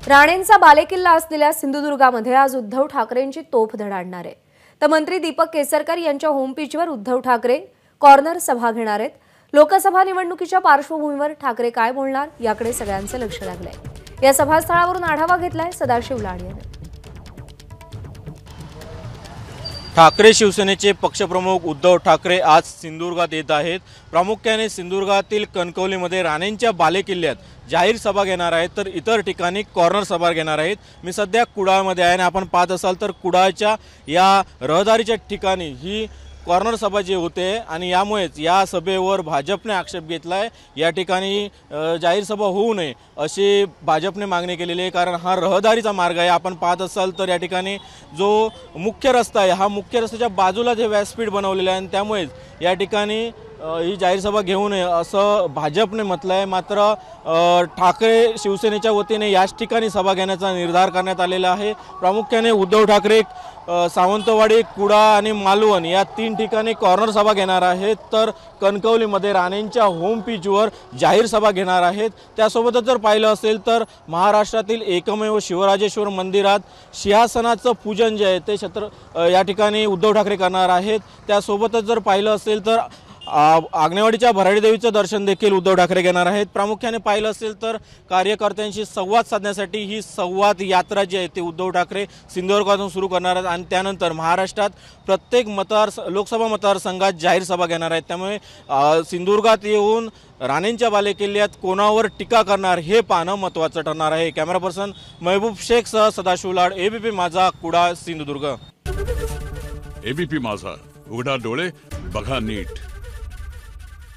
राणेंचा बालेकिल्ला असलेल्या सिंधुदुर्गामध्ये आज उद्धव ठाकरेंची तोफ धडाडणार आहे। तर मंत्री दीपक केसरकर यांच्या होम पिचवर उद्धव ठाकरे कॉर्नर सभा घेणार आहेत। लोकसभा निवडणुकीच्या पार्श्वभूमीवर ठाकरे काय बोलणार याकडे सगळ्यांचं लक्ष लागलंय। या सभास्थळावरून आढावा घेतलाय सदाशिव लाड यांनी। ठाकरे शिवसेनेचे पक्षप्रमुख उद्धव ठाकरे आज सिंधुदुर्गात येत आहेत। प्रामुख्याने सिंधुदुर्गातील कणकवलीमध्ये राणेंच्या बालेकिल्ल्यात जाहीर सभा घेणार आहेत, तर इतर ठिकाणी कॉर्नर सभा घेणार आहेत। मी सध्या कुडाळमध्ये आहे आणि आपण पाहत असाल तर कुडाळच्या या रहदारीच्या ठिकाणी ही कॉर्नर सभा जी होते आणि यामुळेच या सभेवर भाजपने आक्षेप घेतलाय। या ठिकाणी जाहीर सभा होऊ नये अशी भाजपने मागणी केलेली आहे, कारण हा रहदारीचा मार्ग आहे। आपण पाहत असाल तर या ठिकाणी जो मुख्य रस्ता आहे, हा मुख्य रस्त्याच्या बाजूला जे व्यासपीठ बनवलेलं आहे आणि त्यामुळेच या ठिकाणी ही जाहीर सभा घेऊ नये असं भाजपने म्हटलं आहे। मात्र ठाकरे शिवसेनेच्या वतीने याच ठिकाणी सभा घेण्याचा निर्धार करण्यात आलेला आहे। प्रामुख्याने उद्धव ठाकरे सावंतवाडी, कुडाळ आणि मालवण या 3 ठिकाणी कॉर्नर सभा घेणार आहेत, तर कणकवलीमध्ये राणेंच्या होम पिचवर जाहीर सभा घेणार आहेत। त्यासोबतच जर पाहिलं असेल तर महाराष्ट्रातील एकमेव शिवराजेश्वर मंदिरात सिंहासनाचं पूजन जे आहे ते या ठिकाणी उद्धव ठाकरे करणार आहेत। त्यासोबतच जर पाहिलं असेल तर आग्नेवाडीच्या भराडी देवीचं दर्शन देखील उद्धव ठाकरे घेणार आहेत। प्रामुख्याने पाहिलं असेल तर कार्यकर्त्यांशी संवाद साधण्यासाठी ही संवाद यात्रा जी आहे ती उद्धव ठाकरे सिंधुदुर्गातून सुरू करणार आहेत आणि त्यानंतर महाराष्ट्रात प्रत्येक लोकसभा मतदारसंघात जाहीर सभा घेणार आहेत। त्यामुळे सिंधुदुर्गात येऊन राणेंच्या बालेकिल्ल्यात कोणावर टीका करणार हे पाहणं महत्त्वाचं ठरणार आहे। कॅमेरा पर्सन महबूब शेखसह सदाशिव लाड, एबीपी माझा, कुडाळ, सिंधुदुर्ग। एबीपी माझा, उघडा डोळे बघा नीट।